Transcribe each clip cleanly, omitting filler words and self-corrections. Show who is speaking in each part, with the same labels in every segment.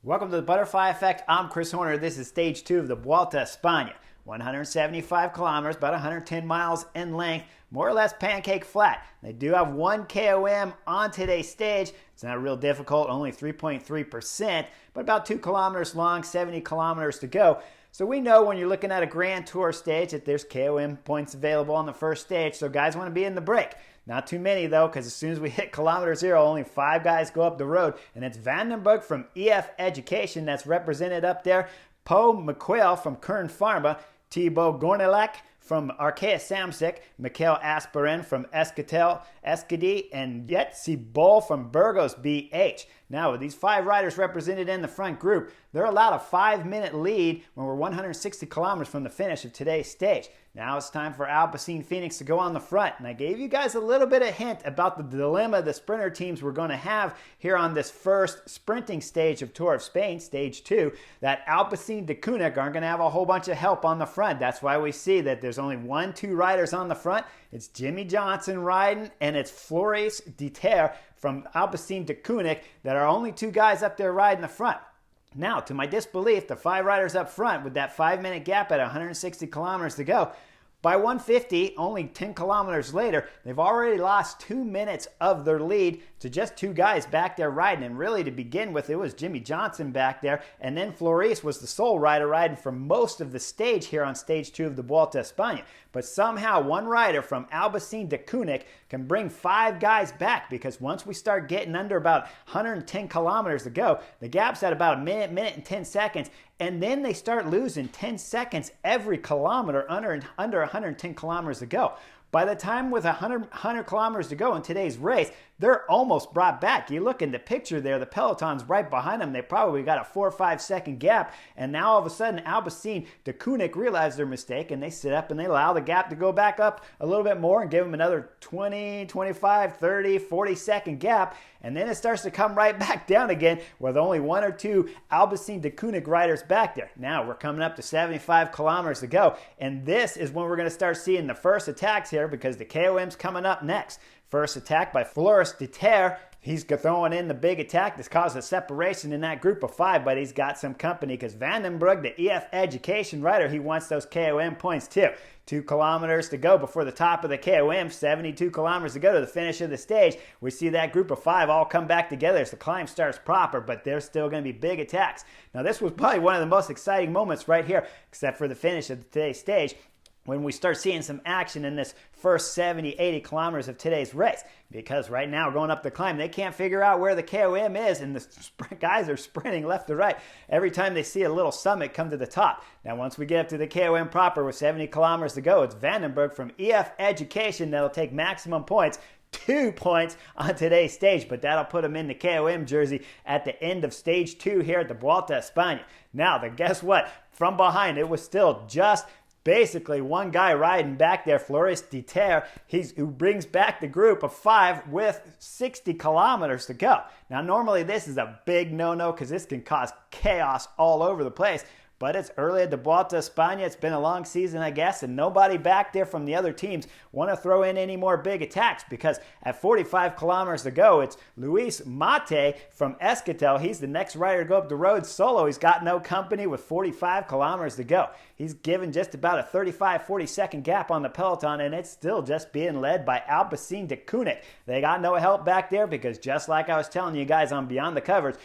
Speaker 1: Welcome to the Butterfly Effect. I'm Chris Horner. This is stage 2 of the Vuelta, España. 175 kilometers, about 110 miles in length, more or less pancake flat. They do have one KOM on today's stage. It's not real difficult, only 3.3%, but about 2 kilometers long, 70 kilometers to go. So we know when you're looking at a Grand Tour stage that there's KOM points available on the first stage, so guys want to be in the break. Not too many though, because as soon as we hit kilometer 0, only 5 guys go up the road, and it's Vandenberg from EF Education that's represented up there, Po McQuail from Kern Pharma, Thibaut Gornelec from Arkea Samsic, Mikhail Asperin from Escatel Escadi, and Yetzi Bol from Burgos BH. Now, with these 5 riders represented in the front group, they're allowed a 5-minute lead when we're 160 kilometers from the finish of today's stage. Now it's time for Alpecin Phoenix to go on the front. And I gave you guys a little bit of hint about the dilemma the sprinter teams were going to have here on this first sprinting stage of Tour of Spain, stage 2, that Alpecin de Koenig aren't going to have a whole bunch of help on the front. That's why we see that there's only 1-2 riders on the front. It's Jimmy Johnson riding, and it's Floris Dieter from Alpecin de Koenig that are only 2 guys up there riding the front. Now, to my disbelief, the 5 riders up front with that 5-minute gap at 160 kilometers to go, by 150, only 10 kilometers later, they've already lost 2 minutes of their lead to just 2 guys back there riding. And really, to begin with, it was Jimmy Johnson back there, and then Floris was the sole rider riding for most of the stage here on stage 2 of the Vuelta España. But somehow, one rider from Alpecin de Koenig can bring 5 guys back, because once we start getting under about 110 kilometers to go, the gap's at about a minute and 10 seconds, and then they start losing 10 seconds every kilometer under 110 kilometers to go. By the time with 100 kilometers to go in today's race, they're almost brought back. You look in the picture there, the Peloton's right behind them. They probably got a 4 or 5 second gap. And now all of a sudden, Alpecin de Koenig realized their mistake, and they sit up and they allow the gap to go back up a little bit more and give them another 20, 25, 30, 40 second gap. And then it starts to come right back down again with only 1 or 2 Alpecin de Koenig riders back there. Now we're coming up to 75 kilometers to go. And this is when we're going to start seeing the first attacks here, because the KOM's coming up next. First attack by Floris Dieter. He's throwing in the big attack. This caused a separation in that group of 5, but he's got some company because Vandenberg, the EF Education rider, he wants those KOM points too. 2 kilometers to go before the top of the KOM, 72 kilometers to go to the finish of the stage. We see that group of 5 all come back together as the climb starts proper, but there's still going to be big attacks. Now, this was probably one of the most exciting moments right here, except for the finish of today's stage, when we start seeing some action in this first 70, 80 kilometers of today's race. Because right now, going up the climb, they can't figure out where the KOM is, and the guys are sprinting left to right every time they see a little summit come to the top. Now, once we get up to the KOM proper with 70 kilometers to go, it's Vandenberg from EF Education that'll take maximum points. 2 points on today's stage, but that'll put him in the KOM jersey at the end of stage 2 here at the Vuelta España. Now, guess what? From behind, it was still just basically one guy riding back there, Floris Dieter, who brings back the group of 5 with 60 kilometers to go. Now, normally this is a big no-no because this can cause chaos all over the place. But it's early at the Vuelta España. It's been a long season, I guess, and nobody back there from the other teams want to throw in any more big attacks, because at 45 kilometers to go, it's Luis Mate from Escatel. He's the next rider to go up the road solo. He's got no company with 45 kilometers to go. He's given just about a 35, 40-second gap on the Peloton, and it's still just being led by Alpecin de Koenig. They got no help back there because, just like I was telling you guys on Beyond the Covers,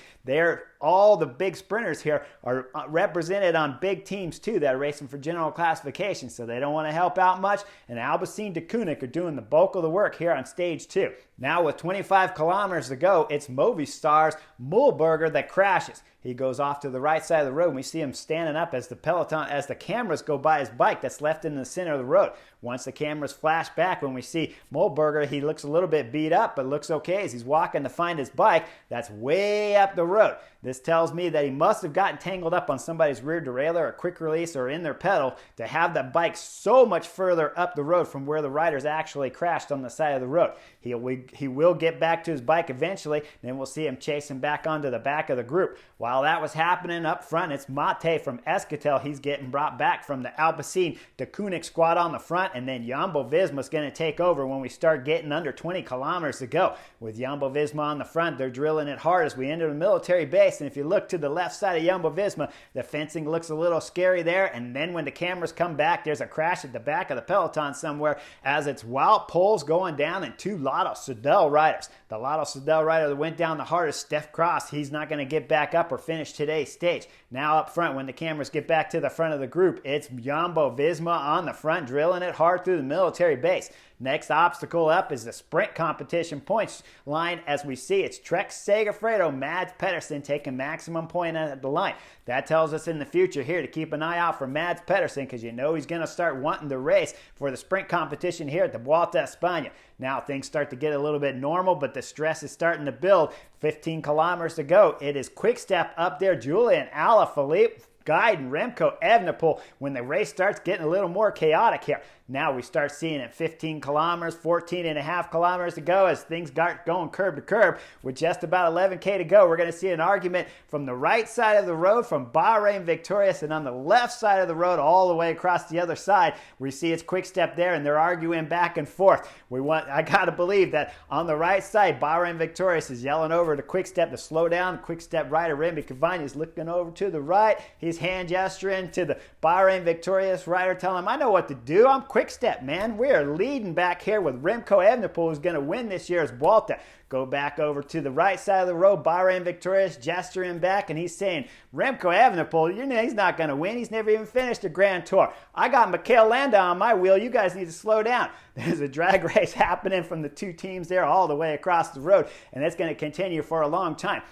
Speaker 1: all the big sprinters here are represented on big teams too that are racing for general classification, so they don't want to help out much, and Alpecin de Koenig are doing the bulk of the work here on stage 2. Now with 25 kilometers to go, it's Movistar's Mühlberger that crashes. He goes off to the right side of the road, and we see him standing up as the cameras go by his bike that's left in the center of the road. Once the cameras flash back, when we see Mühlberger, he looks a little bit beat up, but looks okay as he's walking to find his bike that's way up the road. This tells me that he must have gotten tangled up on somebody's rear derailleur or quick release or in their pedal to have that bike so much further up the road from where the riders actually crashed on the side of the road. We he will get back to his bike eventually. Then we'll see him chasing back onto the back of the group. While that was happening up front, it's Mate from Escatel. He's getting brought back from the Alpecin de Koenig squad on the front, and then Jumbo-Visma's going to take over when we start getting under 20 kilometers to go. With Jumbo-Visma on the front, they're drilling it hard as we enter the military base, and if you look to the left side of Jumbo-Visma, the fencing looks a little scary there, and then when the cameras come back, there's a crash at the back of the peloton somewhere as it's Wout Poels going down and two Lotto Soudal riders. The Lotto Soudal rider that went down the hardest, Steph Cross, he's not going to get back up or finish today's stage. Now up front, when the cameras get back to the front of the group, it's Jumbo-Visma on the front, drilling it hard through the military base. Next obstacle up is the sprint competition points line. As we see, it's Trek Segafredo, Mads Pedersen taking maximum point at the line. That tells us in the future here to keep an eye out for Mads Pedersen, because you know he's going to start wanting to race for the sprint competition here at the Vuelta España. Now things start to get a little bit normal, but the stress is starting to build. 15 kilometers to go. It is Quick Step up there, Julian Alaphilippe guiding Remco Evenepoel when the race starts getting a little more chaotic here. Now we start seeing it 15 kilometers, 14 and a half kilometers to go as things got going curb to curb. With just about 11K to go, we're going to see an argument from the right side of the road from Bahrain Victorious, and on the left side of the road all the way across the other side, we see it's Quick Step there, and they're arguing back and forth. I got to believe that on the right side, Bahrain Victorious is yelling over to Quick Step to slow down. Quick Step rider Remy Cavagna is looking over to the right. He's hand gesturing to the Bahrain Victorious rider, telling him, I know what to do. I'm Quick Step, man. We are leading back here with Remco Evenepoel, who's going to win this year's Vuelta. Go back over to the right side of the road. Bahrain Victorious gesturing back, and he's saying, Remco Evenepoel, he's not going to win. He's never even finished a Grand Tour. I got Mikel Landa on my wheel. You guys need to slow down. There's a drag race happening from the two teams there all the way across the road, and it's going to continue for a long time.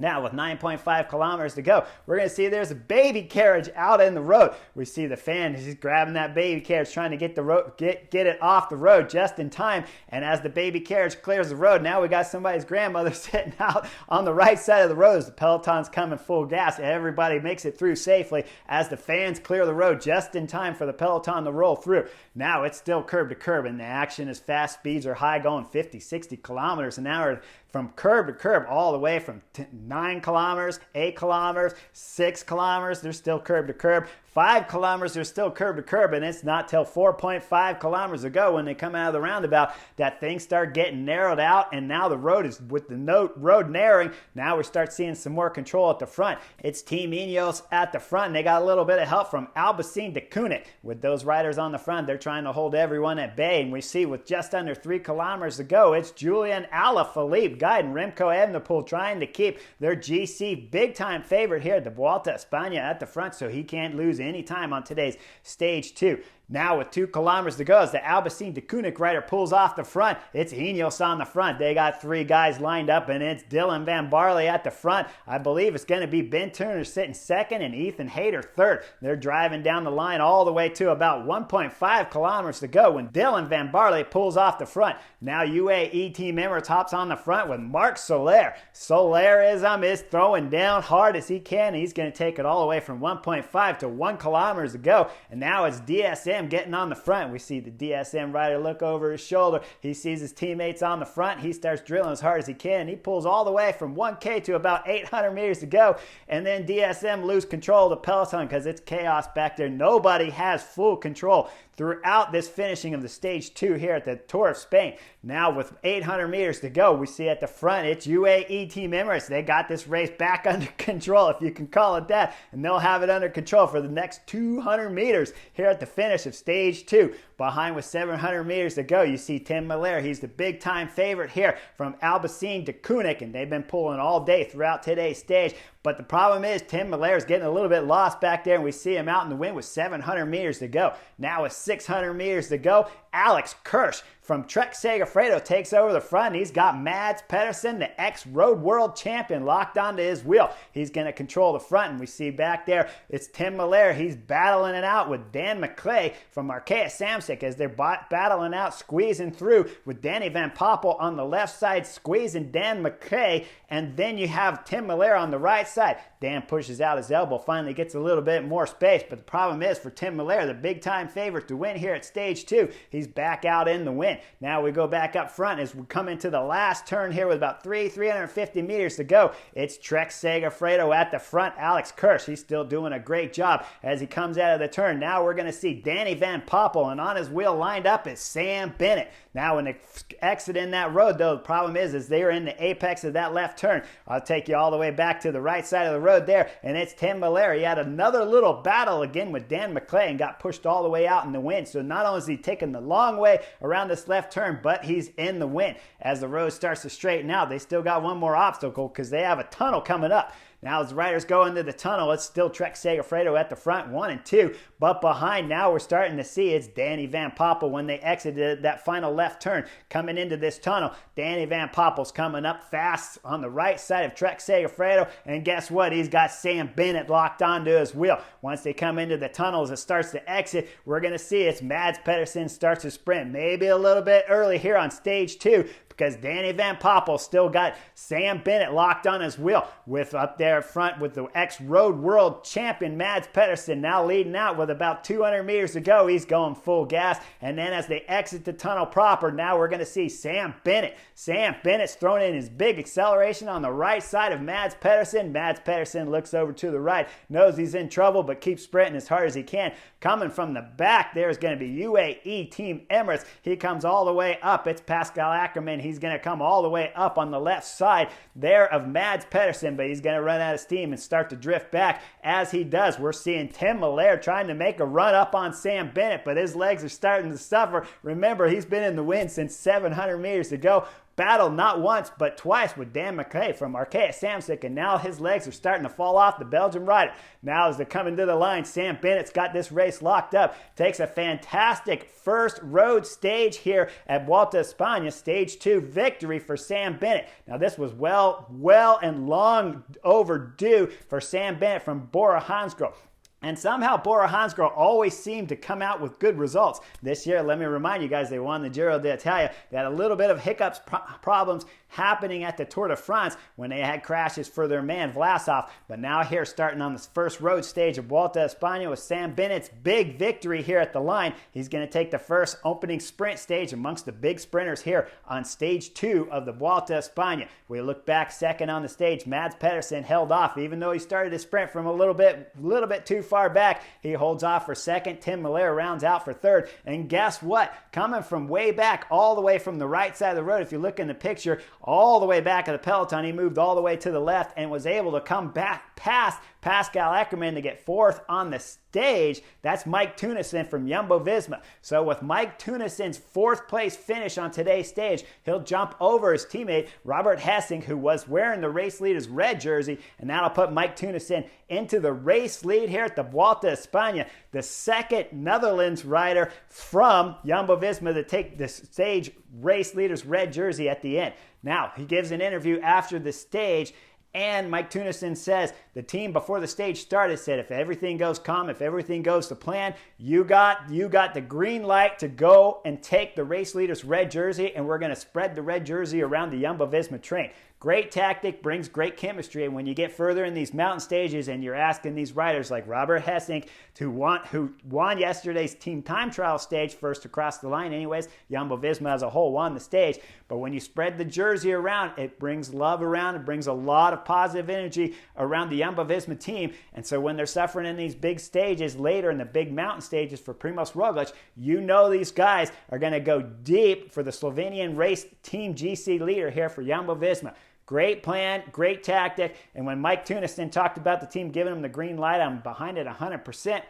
Speaker 1: Now, with 9.5 kilometers to go, we're going to see there's a baby carriage out in the road. We see the fan, he's grabbing that baby carriage, trying to get it off the road just in time. And as the baby carriage clears the road, now we got somebody's grandmother sitting out on the right side of the road as the peloton's coming full gas. Everybody makes it through safely as the fans clear the road just in time for the peloton to roll through. Now it's still curb to curb, and the action is fast. Speeds are high, going 50, 60 kilometers an hour from curb to curb, all the way from 9 kilometers, 8 kilometers, 6 kilometers, they're still curb to curb. 5 kilometers, they're still curb to curb, and it's not till 4.5 kilometers ago when they come out of the roundabout that things start getting narrowed out, and now the road is, with the road narrowing, now we start seeing some more control at the front. It's Team Ineos at the front, and they got a little bit of help from Alpecin de Koenig. With those riders on the front, they're trying to hold everyone at bay, and we see with just under 3 kilometers to go, it's Julian Alaphilippe guiding Remco Evenepoel, trying to keep their GC big-time favorite here at the Vuelta España at the front, so he can't lose any time on today's stage 2. Now with 2 kilometers to go, as the Alpecin de Koenig rider pulls off the front, it's Ineos on the front. They got 3 guys lined up, and it's Dylan Van Barley at the front. I believe it's going to be Ben Turner sitting second and Ethan Hayter third. They're driving down the line all the way to about 1.5 kilometers to go when Dylan Van Barley pulls off the front. Now UAE Team Emirates hops on the front with Marc Soler. Soler is throwing down hard as he can. He's going to take it all the way from 1.5 to 1 kilometers to go. And now it's DSM getting on the front. We see the DSM rider look over his shoulder. He sees his teammates on the front. He starts drilling as hard as he can. He pulls all the way from 1K to about 800 meters to go. And then DSM lose control of the peloton because it's chaos back there. Nobody has full control throughout this finishing of the stage 2 here at the Tour of Spain. Now with 800 meters to go, we see at the front, it's UAE Team Emirates. They got this race back under control, if you can call it that, and they'll have it under control for the next 200 meters here at the finish of stage 2. Behind with 700 meters to go, you see Tim Miller. He's the big time favorite here from Alpecin de Koenig, and they've been pulling all day throughout today's stage. But the problem is Tim Miller is getting a little bit lost back there, and we see him out in the wind with 700 meters to go. Now with 600 meters to go, Alex Kirsch from Trek Segafredo takes over the front. He's got Mads Pedersen, the ex-road world champion, locked onto his wheel. He's going to control the front, and we see back there it's Tim Miller. He's battling it out with Dan McClay from Arkea Samsic as they're battling out, squeezing through with Danny Van Poppel on the left side, squeezing Dan McClay, and then you have Tim Miller on the right side. Dan pushes out his elbow, finally gets a little bit more space, but the problem is for Tim Miller, the big-time favorite to win here at stage 2, he's back out in the wind. Now we go back up front as we come into the last turn here with about 350 meters to go. It's Trek Segafredo at the front. Alex Kirsch, he's still doing a great job as he comes out of the turn. Now we're going to see Danny Van Poppel, and on his wheel lined up is Sam Bennett. Now when they exit in that road, though, the problem is they're in the apex of that left turn. I'll take you all the way back to the right side of the road there, and it's Tim Miller. He had another little battle again with Dan McClay and got pushed all the way out in the wind. So not only is he taking the long way around this left turn, but he's in the wind. As the road starts to straighten out, they still got one more obstacle because they have a tunnel coming up. Now as the riders go into the tunnel, it's still Trek Segafredo at the front, 1 and 2. But behind now we're starting to see it's Danny Van Poppel when they exited that final left turn coming into this tunnel. Danny Van Poppel's coming up fast on the right side of Trek Segafredo. And guess what? He's got Sam Bennett locked onto his wheel. Once they come into the tunnel as it starts to exit, we're going to see it's Mads Pedersen starts to sprint. Maybe a little bit early here on stage 2. Because Danny Van Poppel still got Sam Bennett locked on his wheel with up there front with the ex-road world champion Mads Pedersen now leading out with about 200 meters to go. He's going full gas. And then as they exit the tunnel proper, now we're going to see Sam Bennett. Sam Bennett's throwing in his big acceleration on the right side of Mads Pedersen. Mads Pedersen looks over to the right, knows he's in trouble, but keeps sprinting as hard as he can. Coming from the back, there's going to be UAE Team Emirates. He comes all the way up. It's Pascal Ackermann. He's going to come all the way up on the left side there of Mads Pedersen, but he's going to run out of steam and start to drift back. As he does, we're seeing Tim Miller trying to make a run up on Sam Bennett, but his legs are starting to suffer. Remember, he's been in the wind since 700 meters to go. Battled not once but twice with Dan McClay from Arkea Samsic, and now his legs are starting to fall off the Belgian rider. Now as they're coming to the line, Sam Bennett's got this race locked up. Takes a fantastic first road stage here at Vuelta España, stage 2 victory for Sam Bennett. Now this was well and long overdue for Sam Bennett from Bora Hansgrohe. And somehow Bora Hansgrohe always seemed to come out with good results. This year, let me remind you guys, they won the Giro d'Italia. They had a little bit of hiccups, problems happening at the Tour de France when they had crashes for their man Vlasov. But now here, starting on this first road stage of Vuelta España with Sam Bennett's big victory here at the line. He's going to take the first opening sprint stage amongst the big sprinters here on stage 2 of the Vuelta España. We look back second on the stage. Mads Pedersen held off, even though he started to sprint from a little bit too far back. He holds off for second. Tim Miller rounds out for third. And guess what? Coming from way back, all the way from the right side of the road, if you look in the picture, all the way back at the peloton, he moved all the way to the left and was able to come back past Pascal Ackermann to get fourth on the stage. That's Mike Teunissen from Jumbo-Visma. So with Mike Teunissen's fourth place finish on today's stage, he'll jump over his teammate Robert Hessing, who was wearing the race leader's red jersey, and that'll put Mike Teunissen into the race lead here at the Vuelta España, the second Netherlands rider from Jumbo-Visma to take the stage race leader's red jersey at the end. Now, he gives an interview after the stage, and Mike Teunissen says the team before the stage started said if everything goes calm, if everything goes to plan, you got the green light to go and take the race leader's red jersey, and we're going to spread the red jersey around the Jumbo-Visma train. Great tactic, brings great chemistry, and when you get further in these mountain stages and you're asking these riders like Robert Hessing who won yesterday's team time trial stage first across the line anyways, Jumbo-Visma as a whole won the stage, but when you spread the jersey around, it brings love around, it brings a lot of positive energy around the Jumbo-Visma team, and so when they're suffering in these big stages later in the big mountain stages for Primoz Roglic, you know these guys are going to go deep for the Slovenian race team GC leader here for Jumbo-Visma. Great plan, great tactic, and when Mike Teunissen talked about the team giving him the green light, I'm behind it 100%.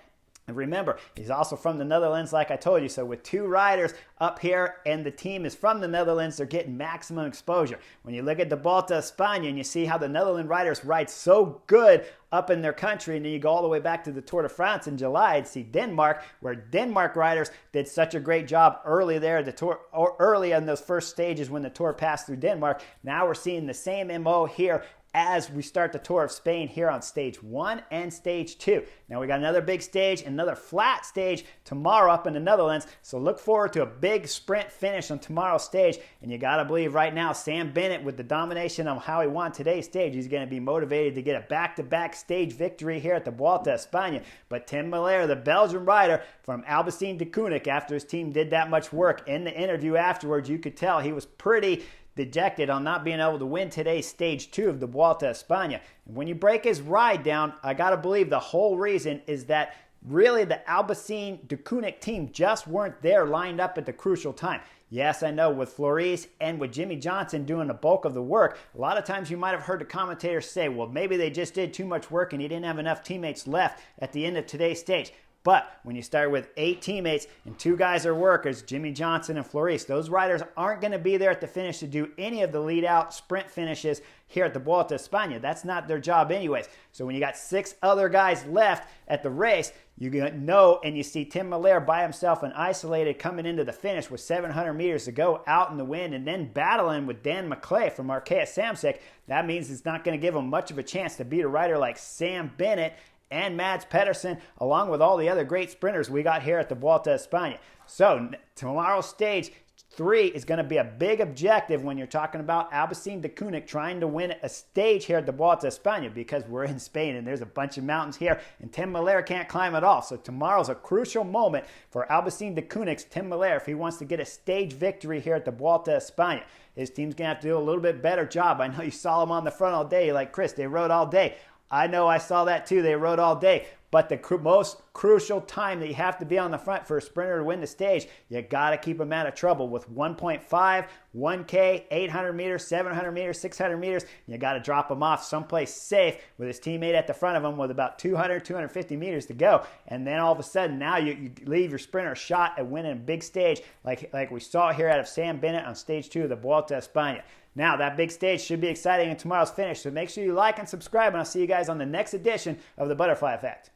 Speaker 1: And remember, he's also from the Netherlands, like I told you. So with two riders up here and the team is from the Netherlands, they're getting maximum exposure. When you look at the Vuelta España and you see how the Netherlands riders ride so good up in their country, and then you go all the way back to the Tour de France in July and see Denmark, where Denmark riders did such a great job early there, the Tour, or early in those first stages when the Tour passed through Denmark. Now we're seeing the same MO here as we start the Tour of Spain here on stage 1 and stage 2. Now we got another big stage, another flat stage tomorrow up in the Netherlands, so look forward to a big sprint finish on tomorrow's stage. And you got to believe right now Sam Bennett, with the domination of how he won today's stage, he's going to be motivated to get a back-to-back stage victory here at the Vuelta a España. But Tim Miller, the Belgian rider from Alpecin de Koenig, after his team did that much work, in the interview afterwards, you could tell he was pretty dejected on not being able to win today's stage 2 of the Vuelta a España. And when you break his ride down, I got to believe the whole reason is that really the Alpecin de Koenig team just weren't there lined up at the crucial time. Yes, I know, with Floris and with Jimmy Johnson doing the bulk of the work, a lot of times you might have heard the commentators say, well, maybe they just did too much work and he didn't have enough teammates left at the end of today's stage. But when you start with 8 teammates and 2 guys are workers, Jimmy Johnson and Floris, those riders aren't going to be there at the finish to do any of the lead-out sprint finishes here at the Vuelta a España. That's not their job anyways. So when you got 6 other guys left at the race, you know, and you see Tim Miller by himself and isolated coming into the finish with 700 meters to go out in the wind and then battling with Dan McClay from Arkea Samsic, that means it's not going to give him much of a chance to beat a rider like Sam Bennett and Mads Pedersen, along with all the other great sprinters we got here at the Vuelta a España. So tomorrow's stage 3 is going to be a big objective when you're talking about Alpecin de Koenig trying to win a stage here at the Vuelta a España, because we're in Spain and there's a bunch of mountains here and Tim Miller can't climb at all. So tomorrow's a crucial moment for Alpecin de Koenig's Tim Miller if he wants to get a stage victory here at the Vuelta a España. His team's going to have to do a little bit better job. I know you saw him on the front all day. You're like, Chris, they rode all day. I know, I saw that too. They rode all day. But the most crucial time that you have to be on the front for a sprinter to win the stage, you got to keep them out of trouble with 1.5, 1K, 800 meters, 700 meters, 600 meters. You got to drop them off someplace safe with his teammate at the front of him with about 200, 250 meters to go. And then all of a sudden now you leave your sprinter a shot at winning a big stage like we saw here out of Sam Bennett on stage 2 of the Vuelta a España. Now, that big stage should be exciting in tomorrow's finish, so make sure you like and subscribe, and I'll see you guys on the next edition of The Butterfly Effect.